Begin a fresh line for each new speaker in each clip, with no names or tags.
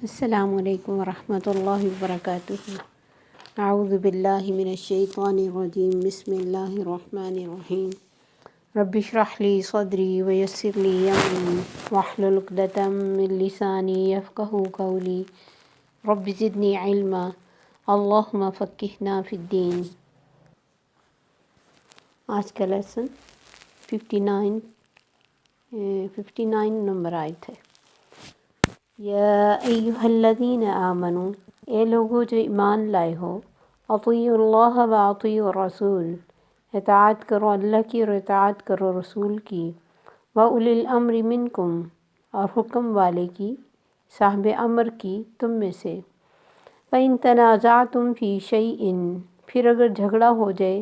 السلام علیکم ورحمۃ اللہ وبرکاتہ۔ اعوذ باللہ من الشیطان الرجیم، بسم اللہ الرحمن الرحیم۔ رب اشرح لی صدری ویسر لی امری واحلل عقدۃ من لسانی یفقہوا قولی رب زدنی علما اللہم فقہنا فی الدین۔ آج کا لیسن 59 نمبر آیت ہے۔ یا ایہا الذین آمنوا، اے لوگو جو ایمان لائے ہو، اطیعوا اللہ و اطیعوا الرسول، اطاعت کرو اللہ کی اور اطاعت کرو رسول کی، وَأُولِي الْأَمْرِ مِنْکُمْ، اور حکم والے کی، صاحب امر کی تم میں سے۔ فَإِن تَنَازَعْتُمْ فِي شَيْءٍ، پھر اگر جھگڑا ہو جائے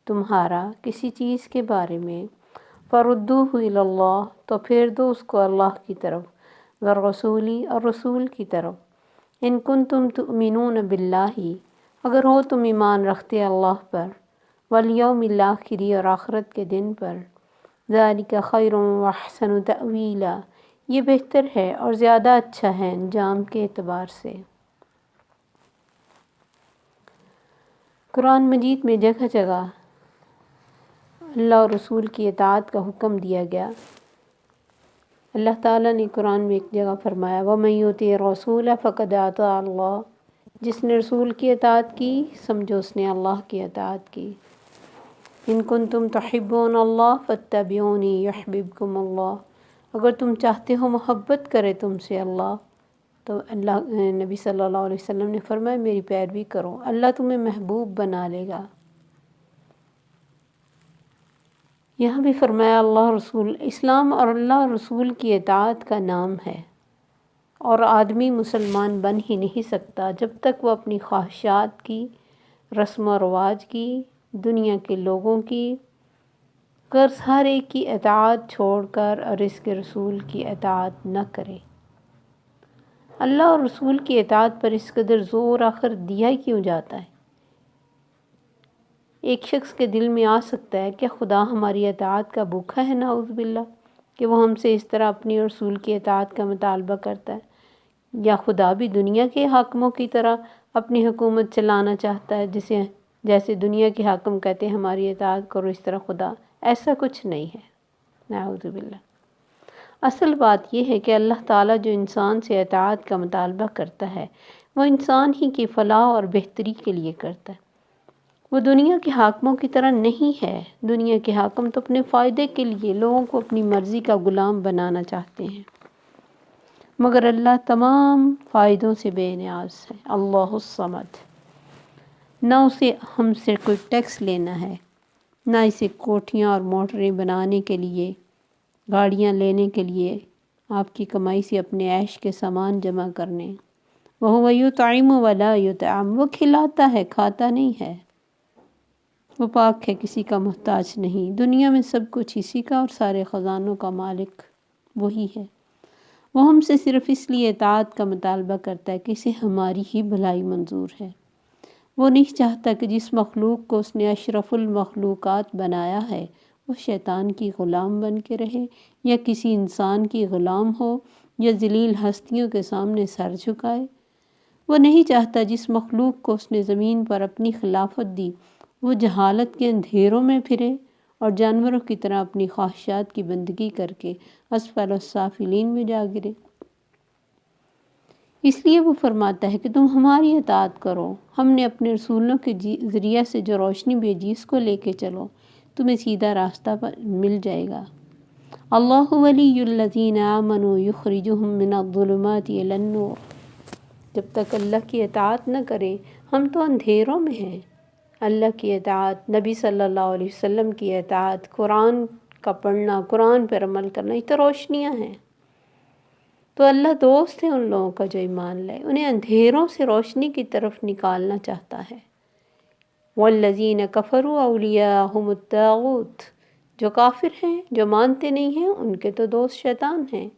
تمہارا کسی چیز کے بارے میں، فَرُدُّوهُ إِلَى اللَّهِ، تو پھیر دو اس کو اللہ کی طرف، والرسول، اور رسول کی طرف، ان کنتم تؤمنون باللہ، اگر ہو تم ایمان رکھتے اللہ پر، والیوم الآخر، اور آخرت کے دن پر، ذالک خیر واحسن تأویلا، یہ بہتر ہے اور زیادہ اچھا ہے انجام کے اعتبار سے۔ قرآن مجید میں جگہ جگہ اللہ اور رسول کی اطاعت کا حکم دیا گیا۔ اللہ تعالیٰ نے قرآن میں ایک جگہ فرمایا، وَمَن یُطِعِ الرَّسُولَ فَقَدْ أَطَاعَ اللَّهَ، جس نے رسول کی اطاعت کی سمجھو اس نے اللہ کی اطاعت کی۔ ان کنتم تحبون اللہ فاتبعونی یحببکم اللہ، اگر تم چاہتے ہو محبت کرے تم سے اللہ، تو نبی صلی اللہ علیہ وسلم نے فرمایا میری پیروی کرو، اللہ تمہیں محبوب بنا لے گا۔ یہاں بھی فرمایا اللہ رسول، اسلام اور اللہ رسول کی اطاعت کا نام ہے، اور آدمی مسلمان بن ہی نہیں سکتا جب تک وہ اپنی خواہشات کی، رسم و رواج کی، دنیا کے لوگوں کی، غرض ہر ایک کی اطاعت چھوڑ کر اور اس کے رسول کی اطاعت نہ کرے۔ اللہ اور رسول کی اطاعت پر اس قدر زور آخر دیا ہی کیوں جاتا ہے؟ ایک شخص کے دل میں آ سکتا ہے کہ خدا ہماری اطاعت کا بھوکا ہے، نعوذ باللہ، کہ وہ ہم سے اس طرح اپنی اور رسول کی اطاعت کا مطالبہ کرتا ہے، یا خدا بھی دنیا کے حاکموں کی طرح اپنی حکومت چلانا چاہتا ہے، جیسے دنیا کے حاکم کہتے ہیں ہماری اطاعت کرو، اس طرح خدا، ایسا کچھ نہیں ہے، نعوذ باللہ۔ اصل بات یہ ہے کہ اللہ تعالیٰ جو انسان سے اطاعت کا مطالبہ کرتا ہے وہ انسان ہی کی فلاح اور بہتری کے لیے کرتا ہے، وہ دنیا کے حاکموں کی طرح نہیں ہے۔ دنیا کے حاکم تو اپنے فائدے کے لیے لوگوں کو اپنی مرضی کا غلام بنانا چاہتے ہیں، مگر اللہ تمام فائدوں سے بے نیاز ہے، اللہ الصمد۔ نہ اسے ہم سے کوئی ٹیکس لینا ہے، نہ اسے کوٹھیاں اور موٹریں بنانے کے لیے، گاڑیاں لینے کے لیے، آپ کی کمائی سے اپنے عیش کے سامان جمع کرنے۔ وَهُوَ يُطْعِمُ وَلَا يُطْعَمُ، وہ کھلاتا ہے کھاتا نہیں ہے، وہ پاک ہے کسی کا محتاج نہیں۔ دنیا میں سب کچھ اسی کا اور سارے خزانوں کا مالک وہی ہے۔ وہ ہم سے صرف اس لیے اطاعت کا مطالبہ کرتا ہے کہ اسے ہماری ہی بھلائی منظور ہے۔ وہ نہیں چاہتا کہ جس مخلوق کو اس نے اشرف المخلوقات بنایا ہے وہ شیطان کی غلام بن کے رہے، یا کسی انسان کی غلام ہو، یا ذلیل ہستیوں کے سامنے سر جھکائے۔ وہ نہیں چاہتا جس مخلوق کو اس نے زمین پر اپنی خلافت دی وہ جہالت کے اندھیروں میں پھرے اور جانوروں کی طرح اپنی خواہشات کی بندگی کر کے اسفل السافلین میں جا گرے۔ اس لیے وہ فرماتا ہے کہ تم ہماری اطاعت کرو، ہم نے اپنے رسولوں کے ذریعہ سے جو روشنی بھیجی اس کو لے کے چلو، تمہیں سیدھا راستہ پر مل جائے گا۔ اللہ ولی الذین آمنوا یخرجہم من الظلمات الی النور، جب تک اللہ کی اطاعت نہ کریں ہم تو اندھیروں میں ہیں۔ اللہ کی اطاعت، نبی صلی اللہ علیہ وسلم کی اطاعت، قرآن کا پڑھنا، قرآن پر عمل کرنا، یہ تو روشنیاں ہیں۔ تو اللہ دوست ہے ان لوگوں کا جو ایمان لائے، انہیں اندھیروں سے روشنی کی طرف نکالنا چاہتا ہے۔ وَالَّذِينَ كَفَرُوا أَوْلِيَاءُهُمُ الطَّاغُوتُ، جو کافر ہیں، جو مانتے نہیں ہیں، ان کے تو دوست شیطان ہیں۔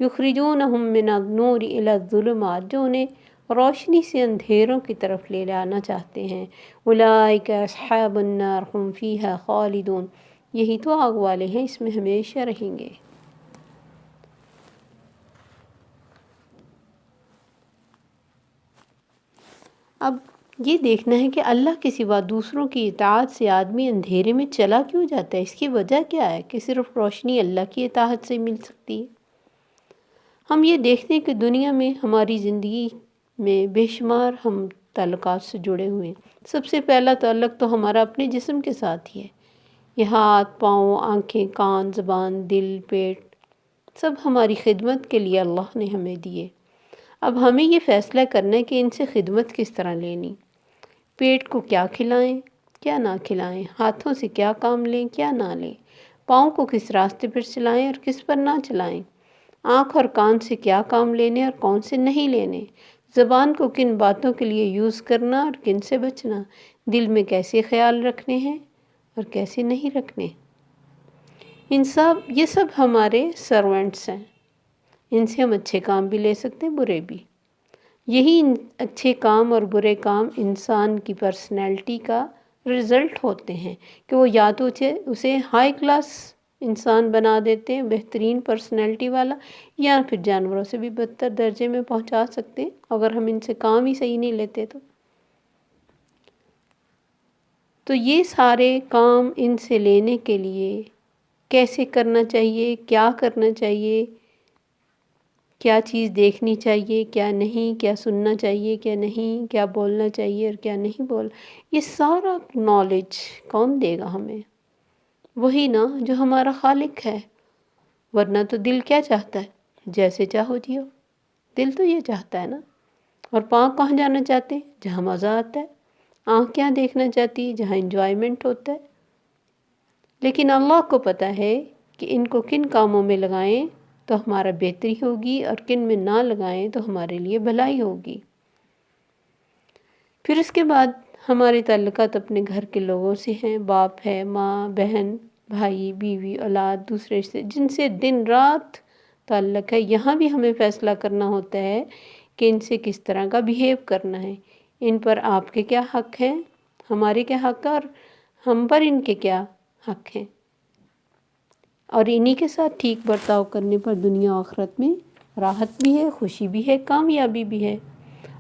يُخْرِجُونَهُم مِّنَ النُّورِ إِلَى الظُّلُمَاتِ، جو انہیں روشنی سے اندھیروں کی طرف لے جانا چاہتے ہیں۔ أُولَٰئِكَ أَصْحَابُ النَّارِ هُمْ فِيهَا خَالِدُونَ، یہی تو آگ والے ہیں، اس میں ہمیشہ رہیں گے۔ اب یہ دیکھنا ہے کہ اللہ کے سوا دوسروں کی اطاعت سے آدمی اندھیرے میں چلا کیوں جاتا ہے، اس کی وجہ کیا ہے کہ صرف روشنی اللہ کی اطاعت سے مل سکتی ہے۔ ہم یہ دیکھتے ہیں کہ دنیا میں ہماری زندگی میں بے شمار ہم تعلقات سے جڑے ہوئے ہیں۔ سب سے پہلا تعلق تو ہمارا اپنے جسم کے ساتھ ہی ہے۔ یہ ہاتھ، پاؤں، آنکھیں، کان، زبان، دل، پیٹ، سب ہماری خدمت کے لیے اللہ نے ہمیں دیے۔ اب ہمیں یہ فیصلہ کرنا ہے کہ ان سے خدمت کس طرح لینی۔ پیٹ کو کیا کھلائیں، کیا نہ کھلائیں، ہاتھوں سے کیا کام لیں، کیا نہ لیں، پاؤں کو کس راستے پر چلائیں اور کس پر نہ چلائیں، آنکھ اور کان سے کیا کام لینے اور کون سے نہیں لینے، زبان کو کن باتوں کے لیے یوز کرنا اور کن سے بچنا، دل میں کیسے خیال رکھنے ہیں اور کیسے نہیں رکھنے۔ یہ سب ہمارے سرونٹس ہیں۔ ان سے ہم اچھے کام بھی لے سکتے ہیں، برے بھی۔ یہی اچھے کام اور برے کام انسان کی پرسنالٹی کا رزلٹ ہوتے ہیں کہ وہ یا تو اسے ہائی کلاس انسان بنا دیتے ہیں، بہترین پرسنالٹی والا، یا پھر جانوروں سے بھی بدتر درجے میں پہنچا سکتے ہیں اگر ہم ان سے کام ہی صحیح نہیں لیتے تو یہ سارے کام ان سے لینے کے لیے کیسے کرنا چاہیے، کیا کرنا چاہیے، کیا چیز دیکھنی چاہیے، کیا نہیں، کیا سننا چاہیے، کیا نہیں، کیا بولنا چاہیے اور کیا نہیں یہ سارا نالج کون دے گا ہمیں؟ وہی نا جو ہمارا خالق ہے۔ ورنہ تو دل کیا چاہتا ہے؟ جیسے چاہو جیو۔ دل تو یہ چاہتا ہے نا۔ اور پاؤں کہاں جانا چاہتے ہیں؟ جہاں مزہ آتا ہے۔ آنکھ کیا دیکھنا چاہتی ہے؟ جہاں انجوائمنٹ ہوتا ہے۔ لیکن اللہ کو پتہ ہے کہ ان کو کن کاموں میں لگائیں تو ہمارا بہتری ہوگی اور کن میں نہ لگائیں تو ہمارے لیے بھلائی ہوگی۔ پھر اس کے بعد ہمارے تعلقات اپنے گھر کے لوگوں سے ہیں، باپ ہے، ماں، بہن، بھائی، بیوی، اولاد، دوسرے سے جن سے دن رات تعلق ہے۔ یہاں بھی ہمیں فیصلہ کرنا ہوتا ہے کہ ان سے کس طرح کا بیہیو کرنا ہے، ان پر آپ کے کیا حق ہیں، ہمارے کیا حق ہیں اور ہم پر ان کے کیا حق ہیں، اور انہی کے ساتھ ٹھیک برتاؤ کرنے پر دنیا و آخرت میں راحت بھی ہے، خوشی بھی ہے، کامیابی بھی ہے۔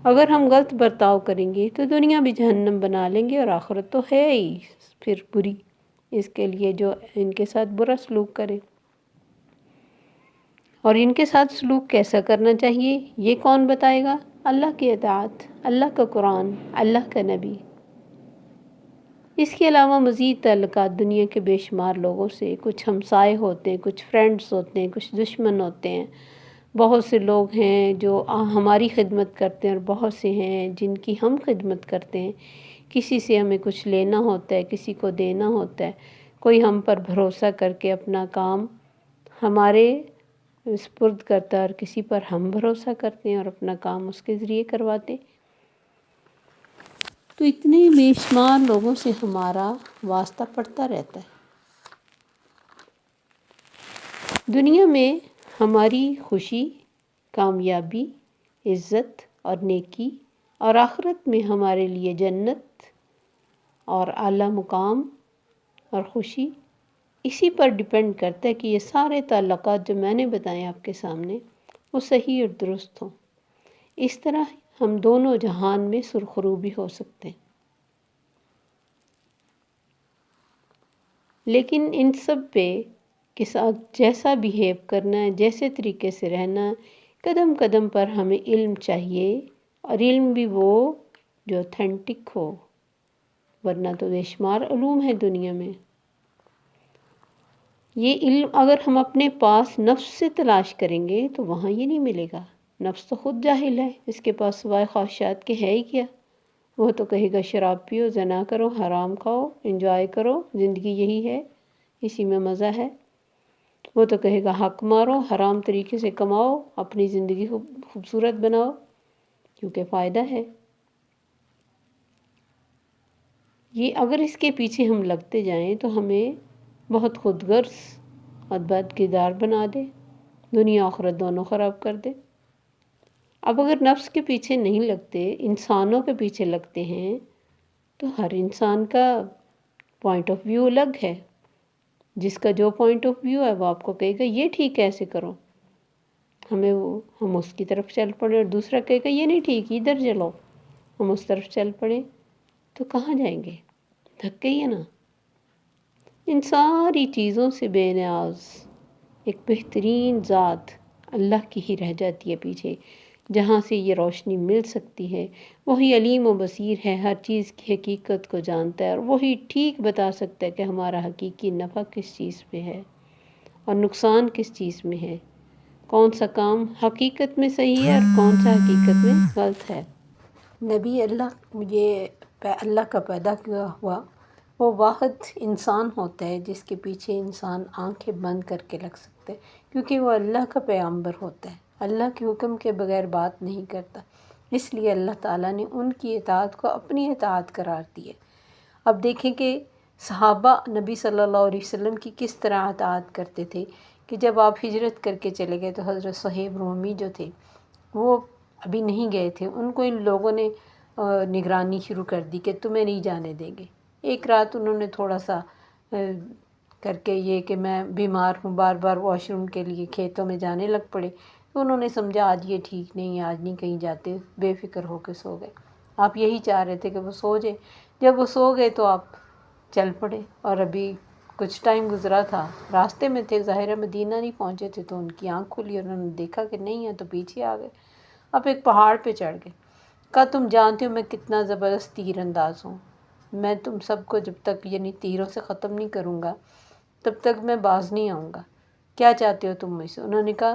اگر ہم غلط برتاؤ کریں گے تو دنیا بھی جہنم بنا لیں گے اور آخرت تو ہے ہی پھر بری اس کے لیے جو ان کے ساتھ برا سلوک کرے۔ اور ان کے ساتھ سلوک کیسا کرنا چاہیے یہ کون بتائے گا؟ اللہ کی اطاعت، اللہ کا قرآن، اللہ کا نبی۔ اس کے علاوہ مزید تعلقات دنیا کے بے شمار لوگوں سے، کچھ ہمسائے ہوتے ہیں، کچھ فرینڈز ہوتے ہیں، کچھ دشمن ہوتے ہیں، بہت سے لوگ ہیں جو ہماری خدمت کرتے ہیں اور بہت سے ہیں جن کی ہم خدمت کرتے ہیں۔ کسی سے ہمیں کچھ لینا ہوتا ہے، کسی کو دینا ہوتا ہے، کوئی ہم پر بھروسہ کر کے اپنا کام ہمارے سپرد کرتا ہے اور کسی پر ہم بھروسہ کرتے ہیں اور اپنا کام اس کے ذریعے کرواتے ہیں۔ تو اتنے بے شمار لوگوں سے ہمارا واسطہ پڑتا رہتا ہے۔ دنیا میں ہماری خوشی، کامیابی، عزت اور نیکی، اور آخرت میں ہمارے لیے جنت اور اعلیٰ مقام اور خوشی اسی پر ڈیپینڈ کرتا ہے کہ یہ سارے تعلقات جو میں نے بتائے آپ کے سامنے وہ صحیح اور درست ہوں۔ اس طرح ہم دونوں جہان میں سرخرو بھی ہو سکتے ہیں۔ لیکن ان سب پہ کے ساتھ جیسا بیہیو کرنا ہے، جیسے طریقے سے رہنا ہے، قدم قدم پر ہمیں علم چاہیے، اور علم بھی وہ جو اوتھینٹک ہو، ورنہ تو بے شمار علوم ہے دنیا میں۔ یہ علم اگر ہم اپنے پاس نفس سے تلاش کریں گے تو وہاں یہ نہیں ملے گا۔ نفس تو خود جاہل ہے، اس کے پاس سوائے خواہشات کے ہے ہی کیا؟ وہ تو کہے گا شراب پیو، زنا کرو، حرام کھاؤ، انجوائے کرو، زندگی یہی ہے، اسی میں مزہ ہے۔ وہ تو کہے گا حق مارو، حرام طریقے سے کماؤ، اپنی زندگی کو خوبصورت بناؤ، کیونکہ فائدہ ہے۔ یہ اگر اس کے پیچھے ہم لگتے جائیں تو ہمیں بہت خود غرض اور بدکردار بنا دے، دنیا آخرت دونوں خراب کر دے۔ اب اگر نفس کے پیچھے نہیں لگتے، انسانوں کے پیچھے لگتے ہیں تو ہر انسان کا پوائنٹ آف ویو الگ ہے۔ جس کا جو پوائنٹ آف ویو ہے وہ آپ کو کہے گا یہ ٹھیک ہے، ایسے کرو، ہم اس کی طرف چل پڑے، اور دوسرا کہے گا یہ نہیں ٹھیک، ادھر چلو۔ ہم اس طرف چل پڑیں تو کہاں جائیں گے؟ تھک گئی ہے نا؟ ان ساری چیزوں سے بے نیاز ایک بہترین ذات اللہ کی ہی رہ جاتی ہے پیچھے، جہاں سے یہ روشنی مل سکتی ہے۔ وہی علیم و بصیر ہے، ہر چیز کی حقیقت کو جانتا ہے، اور وہی ٹھیک بتا سکتا ہے کہ ہمارا حقیقی نفع کس چیز پہ ہے اور نقصان کس چیز میں ہے، کون سا کام حقیقت میں صحیح ہے اور کون سا حقیقت میں غلط ہے۔ نبی اللہ کا پیدا کیا ہوا وہ واحد انسان ہوتا ہے جس کے پیچھے انسان آنکھیں بند کر کے لگ سکتے، کیونکہ وہ اللہ کا پیغمبر ہوتا ہے، اللہ کے حکم کے بغیر بات نہیں کرتا، اس لیے اللہ تعالیٰ نے ان کی اطاعت کو اپنی اطاعت قرار دی ہے۔ اب دیکھیں کہ صحابہ نبی صلی اللہ علیہ وسلم کی کس طرح اطاعت کرتے تھے کہ جب آپ ہجرت کر کے چلے گئے تو حضرت صہیب رومی جو تھے وہ ابھی نہیں گئے تھے، ان کو ان لوگوں نے نگرانی شروع کر دی کہ تمہیں نہیں جانے دیں گے۔ ایک رات انہوں نے تھوڑا سا کر کے یہ کہ میں بیمار ہوں، بار بار واش روم کے لیے کھیتوں میں جانے لگ پڑے، تو انہوں نے سمجھا آج یہ ٹھیک نہیں ہے، آج نہیں کہیں جاتے، بے فکر ہو کے سو گئے۔ آپ یہی چاہ رہے تھے کہ وہ سو جائے، جب وہ سو گئے تو آپ چل پڑے، اور ابھی کچھ ٹائم گزرا تھا، راستے میں تھے، ظاہر مدینہ نہیں پہنچے تھے، تو ان کی آنکھ کھلی، انہوں نے دیکھا کہ نہیں ہے تو پیچھے آ گئے۔ اب ایک پہاڑ پہ چڑھ گئے، کہا تم جانتے ہو میں کتنا زبردست تیر انداز ہوں، میں تم سب کو جب تک یعنی تیروں سے ختم نہیں کروں گا تب تک میں باز نہیں آؤں گا، کیا چاہتے ہو تم مجھ سے؟ انہوں نے کہا،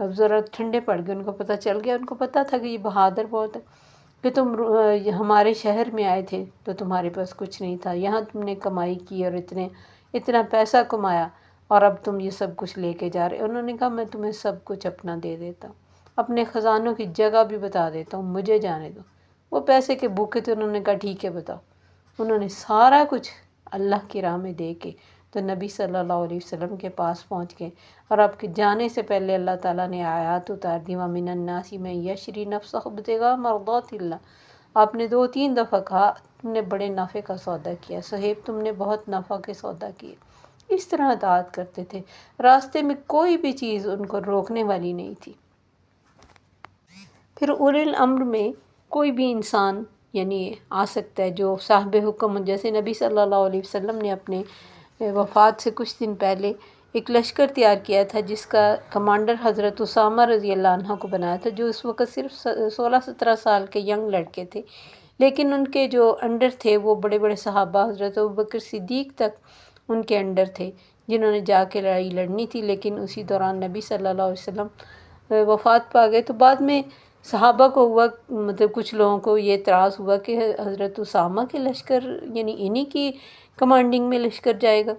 اب ذرا ٹھنڈے پڑ گئے، ان کو پتہ چل گیا، ان کو پتہ تھا کہ یہ بہادر بہت ہے، کہ تم ہمارے شہر میں آئے تھے تو تمہارے پاس کچھ نہیں تھا، یہاں تم نے کمائی کی اور اتنا پیسہ کمایا، اور اب تم یہ سب کچھ لے کے جا رہے۔ انہوں نے کہا میں تمہیں سب کچھ اپنا دے دیتا ہوں، اپنے خزانوں کی جگہ بھی بتا دیتا ہوں، مجھے جانے دو۔ وہ پیسے کے بھوکے تھے، انہوں نے کہا ٹھیک ہے بتاؤ۔ انہوں نے سارا کچھ اللہ کی راہ میں دے کے تو نبی صلی اللہ علیہ وسلم کے پاس پہنچ گئے، اور آپ کے جانے سے پہلے اللہ تعالیٰ نے آیات اتار دی، وَمِنَ النَّاسِ مَن يَشْرِي نَفْسَهُ ابْتِغَاءَ مَرْضَاتِ اللَّهِ۔ آپ نے 2-3 دفعہ کہا تم نے بڑے نفع کا سودا کیا، صہیب تم نے بہت نفع کے سودا کیے۔ اس طرح اطاعت کرتے تھے، راستے میں کوئی بھی چیز ان کو روکنے والی نہیں تھی۔ پھر اولی الامر میں کوئی بھی انسان یعنی آ سکتا ہے جو صاحب حکم، جیسے نبی صلی اللہ علیہ وسلم نے اپنے وفات سے کچھ دن پہلے ایک لشکر تیار کیا تھا جس کا کمانڈر حضرت اسامہ رضی اللہ عنہ کو بنایا تھا، جو اس وقت صرف 16-17 سال کے ینگ لڑکے تھے، لیکن ان کے جو انڈر تھے وہ بڑے بڑے صحابہ، حضرت ابوبکر صدیق تک ان کے انڈر تھے، جنہوں نے جا کے لڑائی لڑنی تھی، لیکن اسی دوران نبی صلی اللہ علیہ وسلم وفات پا گئے۔ تو بعد میں صحابہ کو ہوا، مطلب کچھ لوگوں کو یہ اعتراض ہوا کہ حضرت اسامہ کے لشکر یعنی انہی کی کمانڈنگ میں لشکر جائے گا،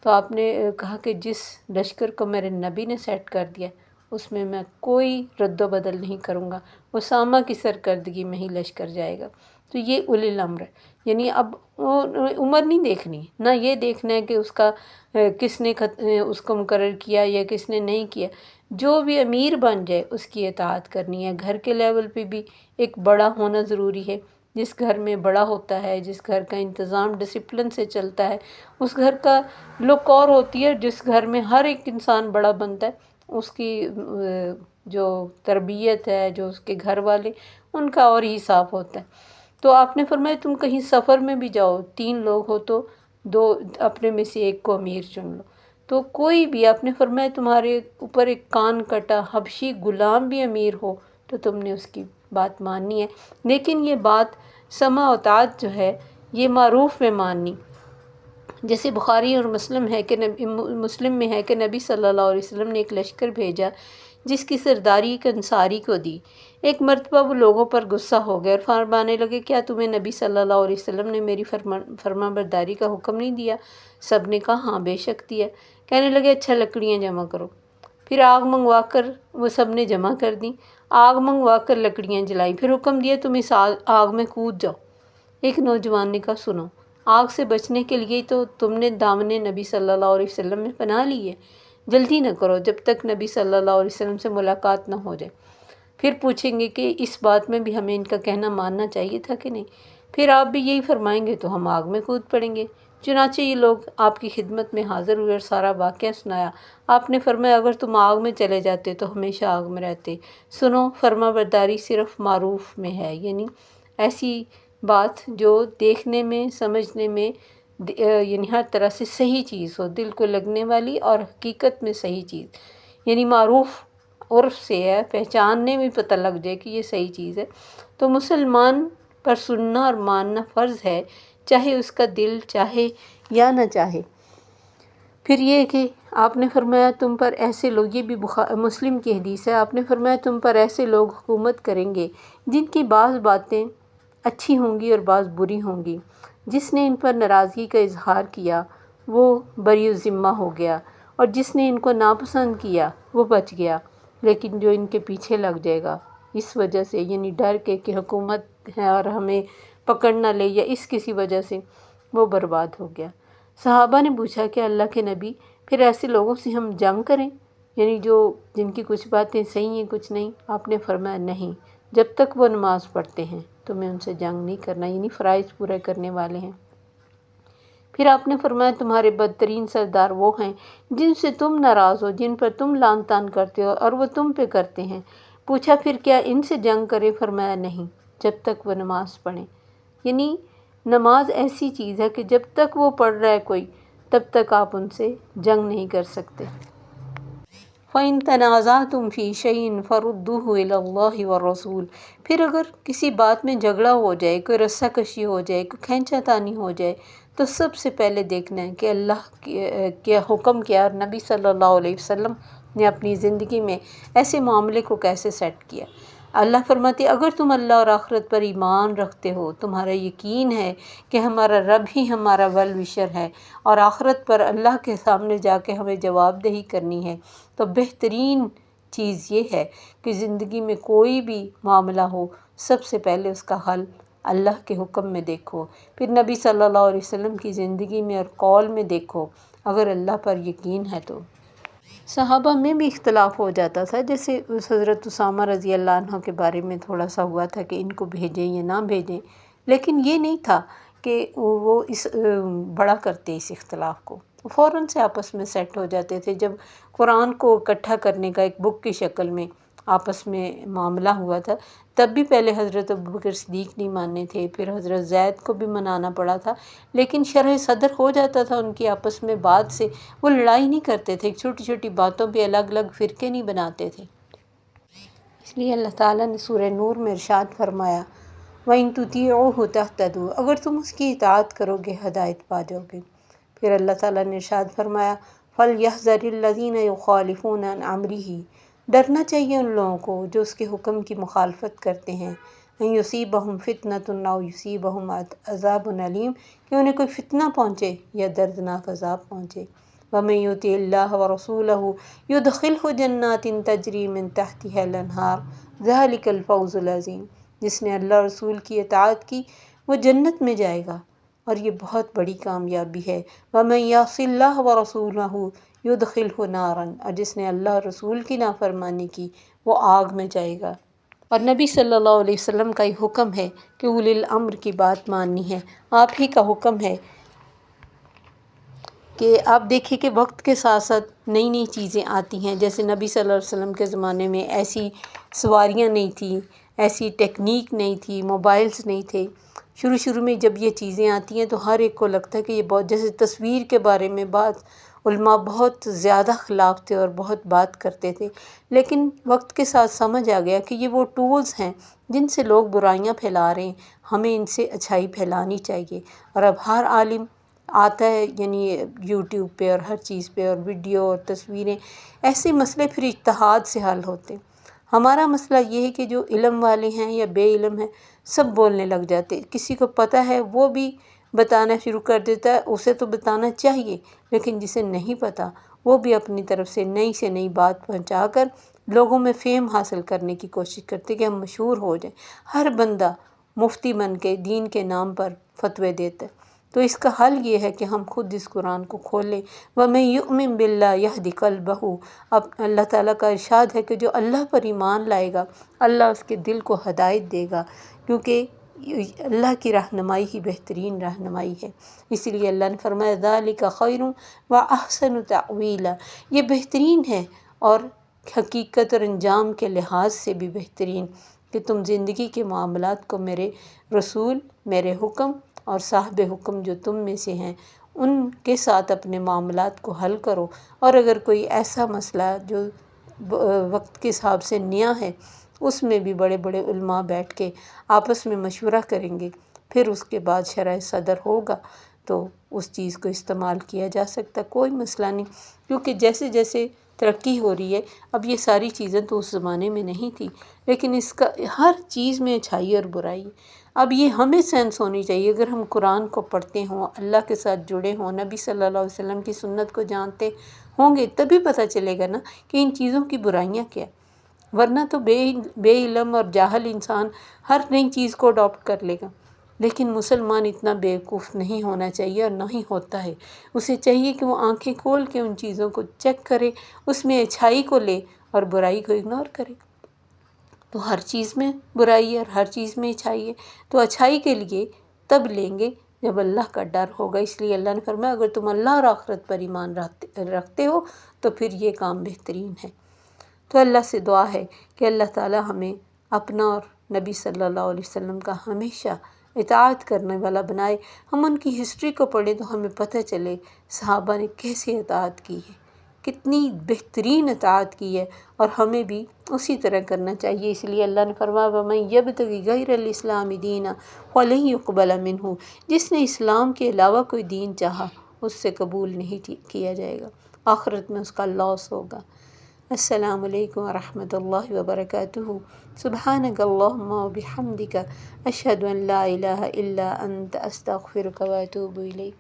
تو آپ نے کہا کہ جس لشکر کو میرے نبی نے سیٹ کر دیا اس میں کوئی رد و بدل نہیں کروں گا، اسامہ کی سرکردگی میں ہی لشکر جائے گا۔ تو یہ اولی الامر ہے، یعنی اب عمر نہیں دیکھنی، نہ یہ دیکھنا ہے کہ اس کا کس نے اس کو مقرر کیا یا کس نے نہیں کیا، جو بھی امیر بن جائے اس کی اطاعت کرنی ہے۔ گھر کے لیول پہ بھی ایک بڑا ہونا ضروری ہے، جس گھر میں بڑا ہوتا ہے، جس گھر کا انتظام ڈسپلن سے چلتا ہے، اس گھر کا لک اور ہوتی ہے۔ جس گھر میں ہر ایک انسان بڑا بنتا ہے اس کی جو تربیت ہے، جو اس کے گھر والے، ان کا اور ہی حساب ہوتا ہے۔ تو آپ نے فرمایا تم کہیں سفر میں بھی جاؤ، 3 لوگ ہو تو 2 اپنے میں سے ایک کو امیر چن لو، تو کوئی بھی آپ نے فرمایا تمہارے اوپر ایک کان کٹا حبشی غلام بھی امیر ہو تو تم نے اس کی بات ماننی ہے، لیکن یہ بات سمع و اطاعت جو ہے یہ معروف میں ماننی، جیسے بخاری اور مسلم میں ہے کہ نبی صلی اللہ علیہ وسلم نے ایک لشکر بھیجا جس کی سرداری ایک انصاری کو دی۔ ایک مرتبہ وہ لوگوں پر غصہ ہو گئے اور فرمانے لگے کیا تمہیں نبی صلی اللہ علیہ وسلم نے میری فرما برداری کا حکم نہیں دیا؟ سب نے کہا ہاں بے شک دیا۔ کہنے لگے اچھا لکڑیاں جمع کرو، پھر آگ منگوا کر وہ سب نے جمع کر دیں، آگ منگوا کر لکڑیاں جلائیں، پھر حکم دیا تم اس آگ میں کود جاؤ۔ ایک نوجوان نے کہا سنو، آگ سے بچنے کے لیے تو تم نے دامن نبی صلی اللہ علیہ وسلم میں پناہ لی ہے، جلدی نہ کرو جب تک نبی صلی اللہ علیہ وسلم سے ملاقات نہ ہو جائے، پھر پوچھیں گے کہ اس بات میں بھی ہمیں ان کا کہنا ماننا چاہیے تھا کہ نہیں، پھر آپ بھی یہی فرمائیں گے تو ہم آگ میں کود پڑیں گے۔ چنانچہ یہ لوگ آپ کی خدمت میں حاضر ہوئے اور سارا واقعہ سنایا۔ آپ نے فرمایا اگر تم آگ میں چلے جاتے تو ہمیشہ آگ میں رہتے، سنو فرما برداری صرف معروف میں ہے، یعنی ایسی بات جو دیکھنے میں سمجھنے میں یعنی ہر طرح سے صحیح چیز ہو، دل کو لگنے والی اور حقیقت میں صحیح چیز، یعنی معروف عرف سے ہے، پہچاننے میں پتہ لگ جائے کہ یہ صحیح چیز ہے، تو مسلمان پر سننا اور ماننا فرض ہے، چاہے اس کا دل چاہے یا نہ چاہے۔ پھر یہ کہ آپ نے فرمایا تم پر ایسے لوگ، یہ بھی مسلم کی حدیث ہے، آپ نے فرمایا تم پر ایسے لوگ حکومت کریں گے جن کی بعض باتیں اچھی ہوں گی اور بعض بری ہوں گی، جس نے ان پر ناراضگی کا اظہار کیا وہ بری الذمہ ہو گیا، اور جس نے ان کو ناپسند کیا وہ بچ گیا، لیکن جو ان کے پیچھے لگ جائے گا اس وجہ سے، یعنی ڈر کے کہ حکومت ہے اور ہمیں پکڑ نہ لے، یا اس کسی وجہ سے، وہ برباد ہو گیا۔ صحابہ نے پوچھا کہ اللہ کے نبی پھر ایسے لوگوں سے ہم جنگ کریں، یعنی جن کی کچھ باتیں صحیح ہیں کچھ نہیں؟ آپ نے فرمایا نہیں، جب تک وہ نماز پڑھتے ہیں تمہیں ان سے جنگ نہیں کرنا، یعنی فرائض پورے کرنے والے ہیں۔ پھر آپ نے فرمایا تمہارے بدترین سردار وہ ہیں جن سے تم ناراض ہو، جن پر تم لعن طعن کرتے ہو اور وہ تم پہ کرتے ہیں۔ پوچھا پھر کیا ان سے جنگ کرے؟ فرمایا نہیں، جب تک وہ نماز پڑھیں، یعنی نماز ایسی چیز ہے کہ جب تک وہ پڑھ رہا ہے کوئی، تب تک آپ ان سے جنگ نہیں کر سکتے۔ فَإِن تَنَازَعْتُمْ فِي شَيْءٍ فَرُدُّوهُ إِلَى اللَّهِ وَالرَّسُولِ، پھر اگر کسی بات میں جھگڑا ہو جائے، کوئی رسہ کشی ہو جائے، کوئی کھینچا تانی ہو جائے، تو سب سے پہلے دیکھنا ہے کہ اللہ کے حکم کیا اور نبی صلی اللہ علیہ وسلم نے اپنی زندگی میں ایسے معاملے کو کیسے سیٹ کیا۔ اللہ فرماتے اگر تم اللہ اور آخرت پر ایمان رکھتے ہو، تمہارا یقین ہے کہ ہمارا رب ہی ہمارا ویل وشر ہے اور آخرت پر اللہ کے سامنے جا کے ہمیں جواب دہی کرنی ہے، تو بہترین چیز یہ ہے کہ زندگی میں کوئی بھی معاملہ ہو، سب سے پہلے اس کا حل اللہ کے حکم میں دیکھو، پھر نبی صلی اللہ علیہ وسلم کی زندگی میں اور قول میں دیکھو، اگر اللہ پر یقین ہے تو۔ صحابہ میں بھی اختلاف ہو جاتا تھا، جیسے اس حضرت اسامہ رضی اللہ عنہ کے بارے میں تھوڑا سا ہوا تھا کہ ان کو بھیجیں یا نہ بھیجیں، لیکن یہ نہیں تھا کہ وہ بڑا کرتے اس اختلاف کو، فوراً سے آپس میں سیٹ ہو جاتے تھے۔ جب قرآن کو اکٹھا کرنے کا ایک بک کی شکل میں آپس میں معاملہ ہوا تھا، تب بھی پہلے حضرت ابوبکر صدیق نہیں ماننے تھے، پھر حضرت زید کو بھی منانا پڑا تھا، لیکن شرح صدر ہو جاتا تھا ان کی آپس میں بات سے، وہ لڑائی نہیں کرتے تھے، چھوٹی چھوٹی باتوں پہ الگ الگ فرقے نہیں بناتے تھے۔ اس لیے اللہ تعالیٰ نے سورہ نور میں ارشاد فرمایا وَإِن تُطِيعُوهُ تَهْتَدُوا، اگر تم اس کی اطاعت کرو گے ہدایت پا جاؤ گے۔ پھر اللہ تعالیٰ نے ارشاد فرمایا فَلْيَحْذَرِ الَّذِينَ يُخَالِفُونَ عَنْ أَمْرِهِ، ڈرنا چاہیے ان لوگوں کو جو اس کے حکم کی مخالفت کرتے ہیں، ان یصیبہم فتنۃ او یصیبہم عذاب علیم، کہ انہیں کوئی فتنہ پہنچے یا دردناک عذاب پہنچے۔ ومن یطع اللہ ورسولہ یدخلہ جنات تجری من تحتها الانہار ذلک الفوز العظیم، جس نے اللہ رسول کی اطاعت کی وہ جنت میں جائے گا اور یہ بہت بڑی کامیابی ہے۔ ومن یعص اللہ ورسولہ یدخلہ نارا، اور جس نے اللہ اور رسول کی نافرمانی کی وہ آگ میں جائے گا۔ اور نبی صلی اللہ علیہ وسلم کا یہ حکم ہے کہ اولی الامر کی بات ماننی ہے، آپ ہی کا حکم ہے کہ آپ دیکھیں کہ وقت کے ساتھ ساتھ نئی نئی چیزیں آتی ہیں، جیسے نبی صلی اللہ علیہ وسلم کے زمانے میں ایسی سواریاں نہیں تھیں، ایسی ٹیکنیک نہیں تھی، موبائلز نہیں تھے۔ شروع میں جب یہ چیزیں آتی ہیں تو ہر ایک کو لگتا ہے کہ یہ بہت، جیسے تصویر کے بارے میں بعض علماء بہت زیادہ خلاف تھے اور بہت بات کرتے تھے، لیکن وقت کے ساتھ سمجھ آ گیا کہ یہ وہ ٹولز ہیں جن سے لوگ برائیاں پھیلا رہے ہیں، ہمیں ان سے اچھائی پھیلانی چاہیے۔ اور اب ہر عالم آتا ہے، یعنی یوٹیوب پہ اور ہر چیز پہ، اور ویڈیو اور تصویریں، ایسے مسئلے پھر اجتہاد سے حل ہوتے ہیں۔ ہمارا مسئلہ یہ ہے کہ جو علم والے ہیں یا بے علم ہیں سب بولنے لگ جاتے، کسی کو پتہ ہے وہ بھی بتانا شروع کر دیتا ہے، اسے تو بتانا چاہیے، لیکن جسے نہیں پتہ وہ بھی اپنی طرف سے نئی بات پہنچا کر لوگوں میں فیم حاصل کرنے کی کوشش کرتے کہ ہم مشہور ہو جائیں۔ ہر بندہ مفتی بن کے دین کے نام پر فتوے دیتا ہے، تو اس کا حل یہ ہے کہ ہم خود اس قرآن کو کھولیں۔ وَمَن يُؤْمِن بِاللَّهِ يَهْدِ قَلْبَهُ، اب اللہ تعالیٰ کا ارشاد ہے کہ جو اللہ پر ایمان لائے گا اللہ اس کے دل کو ہدایت دے گا، کیونکہ اللہ کی رہنمائی ہی بہترین رہنمائی ہے۔ اسی لیے اللہ نے فرمایا ذَلِكَ خَيْرٌ وَأَحْسَنُ تَأْوِيلًا، یہ بہترین ہے اور حقیقت اور انجام کے لحاظ سے بھی بہترین۔ کہ تم زندگی کے معاملات کو میرے رسول، میرے حکم اور صاحب حکم جو تم میں سے ہیں ان کے ساتھ اپنے معاملات کو حل کرو، اور اگر کوئی ایسا مسئلہ جو وقت کے حساب سے نیا ہے اس میں بھی بڑے بڑے علماء بیٹھ کے آپس میں مشورہ کریں گے، پھر اس کے بعد شرح صدر ہوگا تو اس چیز کو استعمال کیا جا سکتا، کوئی مسئلہ نہیں، کیونکہ جیسے جیسے ترقی ہو رہی ہے اب یہ ساری چیزیں تو اس زمانے میں نہیں تھی، لیکن اس کا ہر چیز میں اچھائی اور برائی، اب یہ ہمیں سینس ہونی چاہیے۔ اگر ہم قرآن کو پڑھتے ہوں، اللہ کے ساتھ جڑے ہوں، نبی صلی اللہ علیہ وسلم کی سنت کو جانتے ہوں گے، تبھی پتہ چلے گا نا کہ ان چیزوں کی برائیاں کیا، ورنہ تو بے علم اور جاہل انسان ہر نئی چیز کو اڈاپٹ کر لے گا۔ لیکن مسلمان اتنا بیوقوف نہیں ہونا چاہیے، اور نہ ہی ہوتا ہے، اسے چاہیے کہ وہ آنکھیں کھول کے ان چیزوں کو چیک کرے، اس میں اچھائی کو لے اور برائی کو اگنور کرے۔ تو ہر چیز میں برائی ہے اور ہر چیز میں اچھائی ہے، تو اچھائی کے لیے تب لیں گے جب اللہ کا ڈر ہوگا۔ اس لیے اللہ نے فرمایا اگر تم اللہ اور آخرت پر ایمان رکھتے ہو تو پھر یہ کام بہترین ہے۔ تو اللہ سے دعا ہے کہ اللہ تعالی ہمیں اپنا اور نبی صلی اللہ علیہ وسلم کا ہمیشہ اطاعت کرنے والا بنائے۔ ہم ان کی ہسٹری کو پڑھیں تو ہمیں پتہ چلے صحابہ نے کیسے اطاعت کی ہے، کتنی بہترین اطاعت کی ہے، اور ہمیں بھی اسی طرح کرنا چاہیے۔ اس لیے اللہ نے فرمایا وَمَن يَبْتَغِ غَيْرَ الْإِسْلَامِ دِينًا فَلَن يُقْبَلَ مِنْهُ، جس نے اسلام کے علاوہ کوئی دین چاہا اس سے قبول نہیں کیا جائے گا، آخرت میں اس کا لاس ہوگا۔ السلام علیکم ورحمۃ اللہ وبرکاتہ۔ سبحانک اللہم وبحمدک، اشہد ان لا الہ الا انت، استغفرک واتوب الیک۔